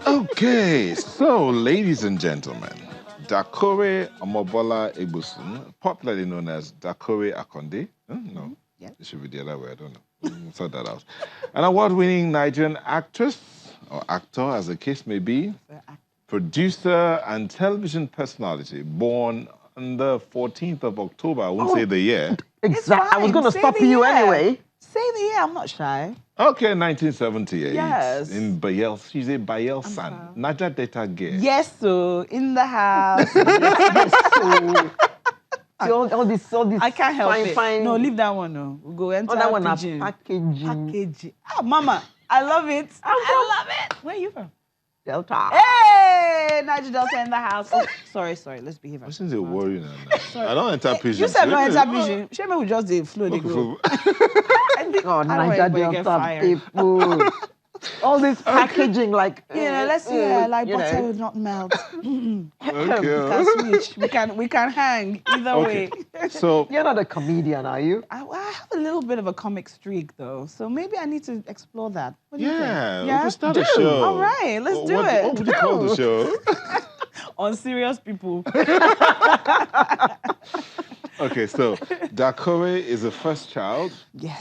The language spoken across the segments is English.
Okay, so ladies and gentlemen, Dakore Omobola Ebusun, popularly known as Dakore Akonde. No, Yeah. it should be the other way. I don't know. Sort that out. An award-winning Nigerian actress or actor, as the case may be, producer and television personality, born on the 14th of October. I won't say the year. Exactly. I was going to Say stop the you year. anyway. Say the year. I'm not shy. Okay, 1978. Yes. In Bayel, she's a Bayelsan, Naja Data girl. Yes, so in the house. See, all this I can't help fine, it. fine. No, leave that one. No, we'll go enter that one pigeon. packaging. Packaging. Ah, Mama, I love it. I love it. Where are you from? Delta. Hey, Niger Delta in the house. Oh, sorry. Let's behave. What's the worry now? I don't enter pigeon. You said no enter pigeon. Shame we just the flow. They go. I think Niger Delta people. All this packaging, like let's see, like butter will not melt. Okay. We can switch. We can hang either way. So you're not a comedian, are you? I have a little bit of a comic streak though, so maybe I need to explore that. What do you think? Yeah, we can start a show. All right, let's do it. What would you call the show? On serious people. Okay, so Dakore is the first child. Yes.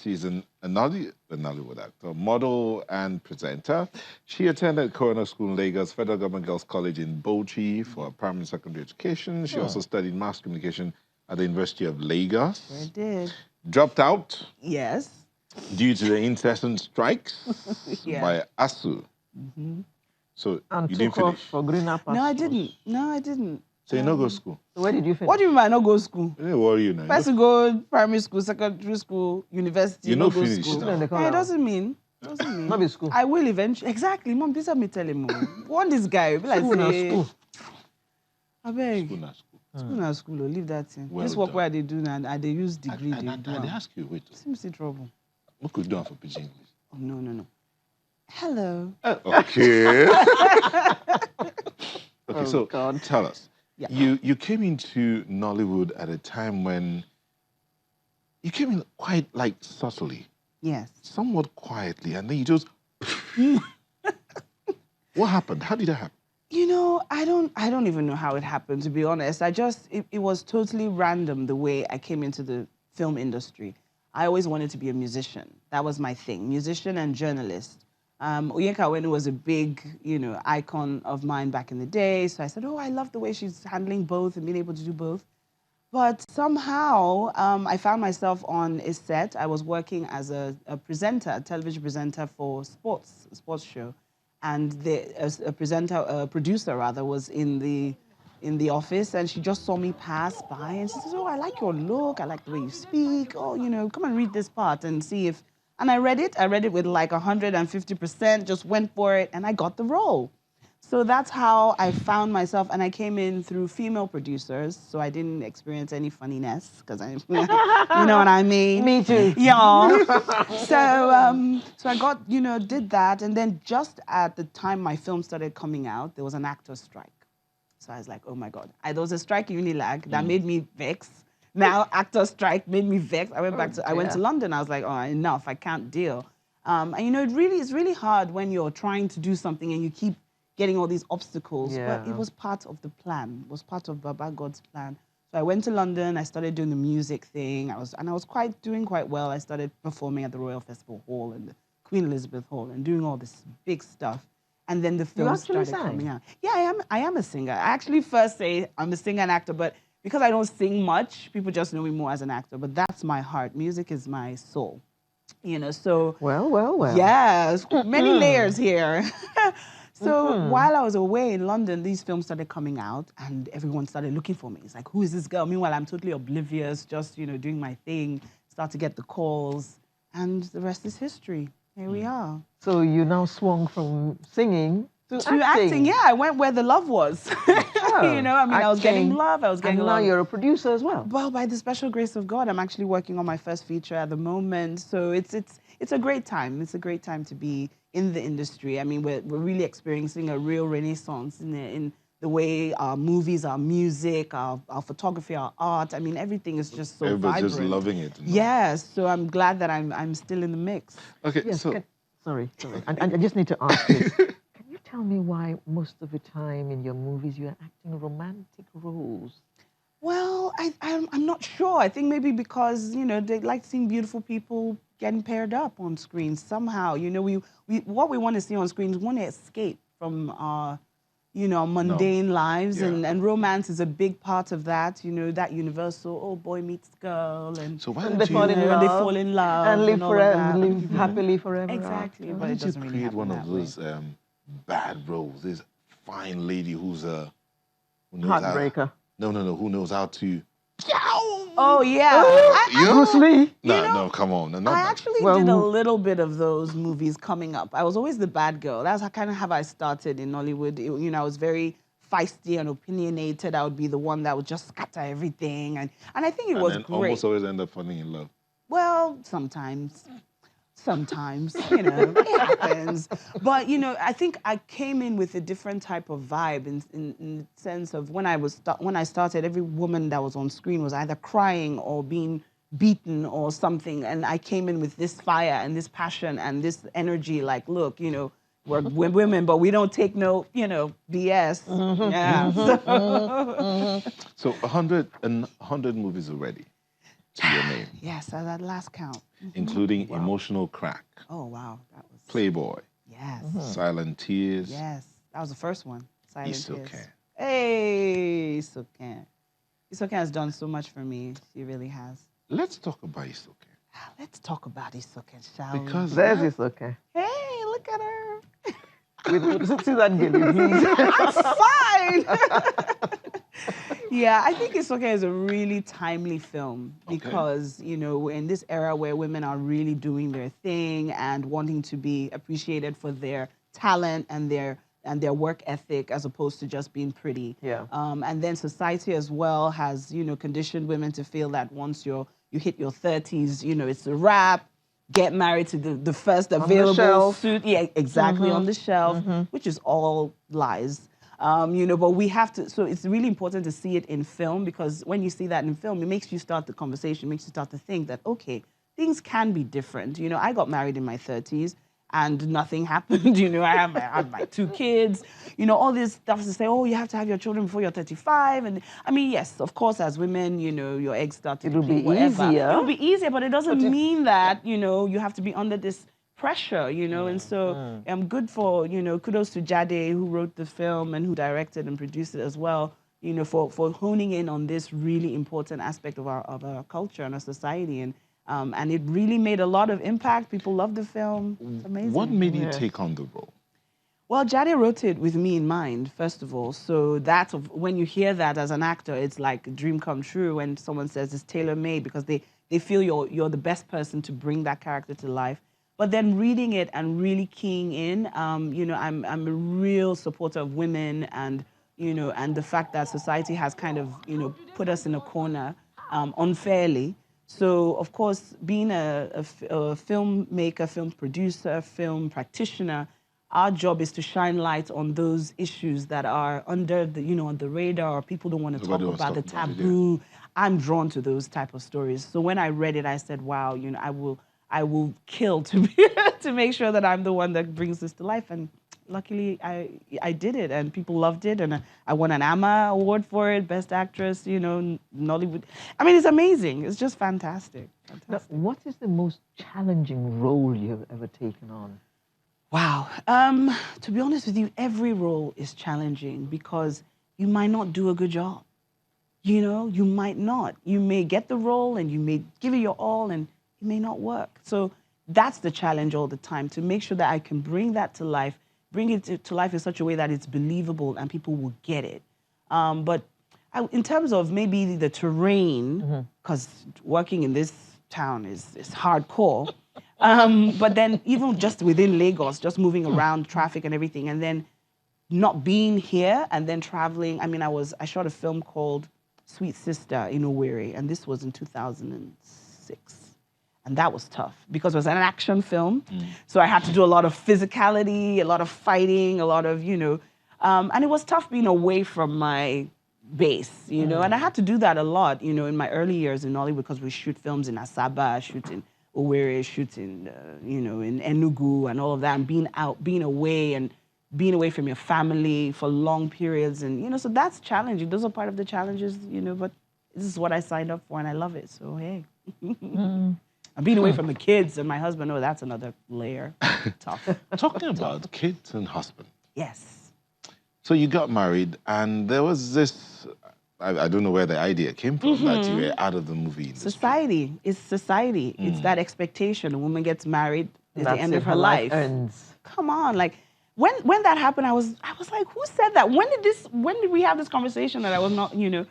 She's a Nollywood actor, model, and presenter. She attended Corona School in Lagos, Federal Government Girls College in Bauchi for primary and secondary education. She also studied mass communication at the University of Lagos. I did. Dropped out. Yes. Due to the incessant strikes by ASU. So and you didn't finish? For greener pastures. No, I didn't. So you no go school? So where did you finish? What do you mean I no go school? I didn't worry you now. First you go primary school, secondary school, university, you no no go finish school. now. It doesn't mean. Not be school. I will eventually. Exactly, Mom, this is me telling you. Want this guy? Be like, School na say, school. I beg. School na school. School na school, leave that thing. Well this work done. where they do now, they use degree, they do. I ask you, wait. Seems in trouble. What could you do for pidgin English? Oh, no. Hello. Okay. Okay, so God. tell us. Yeah. You came into Nollywood at a time when you came in quite like subtly, Yes. somewhat quietly, and then you just what happened? How did that happen? You know, I don't even know how it happened, to be honest. It was totally random the way I came into the film industry. I always wanted to be a musician. That was my thing, musician and journalist. Oyenka Wenu was a big, icon of mine back in the day. So I said, oh, I love the way she's handling both and being able to do both. But somehow, I found myself on a set. I was working as a presenter, a television presenter for a sports show. And a producer rather, was in the office, and she just saw me pass by, and she says, oh, I like your look, I like the way you speak. Oh, come and read this part and see if... And I read it with like 150%, just went for it, and I got the role. So that's how I found myself, and I came in through female producers, so I didn't experience any funniness, because you know what I mean? Me too. Yeah. So I got, did that, and then just at the time my film started coming out, there was an actor's strike. So I was like, oh my God. There was a strike in Unilag that made me vex. Now actor's strike made me vex. I went to London. I was like, oh, enough, I can't deal. And it's really hard when you're trying to do something and you keep getting all these obstacles, but it was part of the plan. It was part of Baba God's plan. So I went to London. I started doing the music thing. I was doing quite well. I started performing at the Royal Festival Hall and the Queen Elizabeth Hall and doing all this big stuff. And then the film started coming out. Yeah, I am a singer. I actually first say I'm a singer and actor, but because I don't sing much, people just know me more as an actor. But that's my heart. Music is my soul. So... Well. Yes, many layers here. So while I was away in London, these films started coming out and everyone started looking for me. It's like, who is this girl? Meanwhile, I'm totally oblivious, just, doing my thing, start to get the calls, and the rest is history. Here we are. So you now swung from singing to acting. Yeah, I went where the love was. I was getting love, I was getting love. And now you're a producer as well. Well, by the special grace of God, I'm actually working on my first feature at the moment. So it's a great time. It's a great time to be in the industry. I mean, we're really experiencing a real renaissance in the way our movies, our music, our photography, our art. I mean, everything is just so Everybody's vibrant. just loving it. Yes, so I'm glad that I'm still in the mix. Okay, Yes, so sorry. I just need to ask this. Can you tell me why most of the time in your movies you're acting romantic roles? Well, I'm not sure. I think maybe because, you know, they like seeing beautiful people getting paired up on screen somehow. You know, what we want to see on screen is we want to escape from our, you know, mundane lives. Yeah. And romance is a big part of that, you know, that universal, oh, boy meets girl. And so why And don't they you... fall in love. And they fall in love. And live all of forever, that. live happily forever Exactly, after. but Why it don't you doesn't really create happen one of that way. those bad roles? This fine lady who's a... Heartbreaker. No, who knows how to... Oh, yeah. Bruce Lee. No, come on. Not I that. actually did a little bit of those movies coming up. I was always the bad girl. That's kind of how I started in Hollywood. You know, I was very feisty and opinionated. I would be the one that would just scatter everything. And I think it was And great. almost always end up falling in love. Well, sometimes, you know, it happens. But, you know, I think I came in with a different type of vibe in the sense of when I started, every woman that was on screen was either crying or being beaten or something. And I came in with this fire and this passion and this energy, like, look, you know, we're women, but we don't take no, you know, BS. Yeah. So 100 movies already to your name. Yes, at last count. Including Emotional Crack. Oh, wow. That was... Playboy. Yes. Silent Tears. Yes. That was the first one. Silent Tears. Isoken. Hey, Isoken. Isoken has done so much for me. She really has. Let's talk about Isoken. Let's talk about Isoken, shall we? Because There's Isoken. Hey, look at her. See that girl, please. I'm fine. Yeah, I think Isoken is a really timely film because, you know, in this era where women are really doing their thing and wanting to be appreciated for their talent and their work ethic as opposed to just being pretty. Yeah. And then society as well has, you know, conditioned women to feel that once you hit your 30s, you know, it's a wrap. Get married to the first available suit. Yeah, exactly, on the shelf, which is all lies. You know, but we have to, so it's really important to see it in film because when you see that in film, it makes you start the conversation, makes you start to think that, okay, things can be different. You know, I got married in my 30s and nothing happened. You know, I have my 2 kids, you know, all this stuff to say, oh, you have to have your children before you're 35. And I mean, yes, of course, as women, you know, your eggs start to It'll be whatever. easier. It'll be easier, but it doesn't mean that, you know, you have to be under this pressure, you know, and so good for, you know, kudos to Jade who wrote the film and who directed and produced it as well, you know, for honing in on this really important aspect of our culture and our society. And it really made a lot of impact. People loved the film. It's amazing. What made you take on the role? Well, Jade wrote it with me in mind, first of all. So when you hear that as an actor, it's like a dream come true when someone says it's tailor-made because they feel you're the best person to bring that character to life. But then reading it and really keying in, you know, I'm a real supporter of women and, you know, and the fact that society has kind of, you know, put us in a corner unfairly. So, of course, being a filmmaker, film producer, film practitioner, our job is to shine light on those issues that are under the, you know, on the radar, or people don't want to talk about the taboo. I'm drawn to those type of stories. So when I read it, I said, wow, you know, I will kill to make sure that I'm the one that brings this to life. And luckily, I did it, and people loved it, and I won an AMA award for it, Best Actress, you know, Nollywood. I mean, it's amazing. It's just fantastic. Now, what is the most challenging role you have ever taken on? Wow. To be honest with you, every role is challenging because you might not do a good job. You know, you might not. You may get the role, and you may give it your all, and it may not work. So that's the challenge all the time, to make sure that I can bring that to life, bring it to life in such a way that it's believable and people will get it. But in terms of maybe the terrain, because working in this town is hardcore, but then even just within Lagos, just moving around, traffic and everything, and then not being here and then traveling. I mean, I shot a film called Sweet Sister in Owerri, and this was in 2006. And that was tough because it was an action film. So I had to do a lot of physicality, a lot of fighting, a lot of, you know, and it was tough being away from my base, you know, and I had to do that a lot, you know, in my early years in Nollywood because we shoot films in Asaba, shoot in Owerri shooting, you know, in Enugu and all of that, and being out, being away from your family for long periods, and you know, so that's challenging. Those are part of the challenges, you know. But this is what I signed up for, and I love it. So hey, I'm being away from the kids and my husband. Oh, that's another layer. Tough. Talking about kids and husband. Yes. So you got married, and there was this. I don't know where the idea came from that you were out of the movie industry. Society. It's society. It's that expectation. A woman gets married at the end it, of her life. ends. Come on, like when that happened, I was like, who said that? When did we have this conversation that I was not, you know?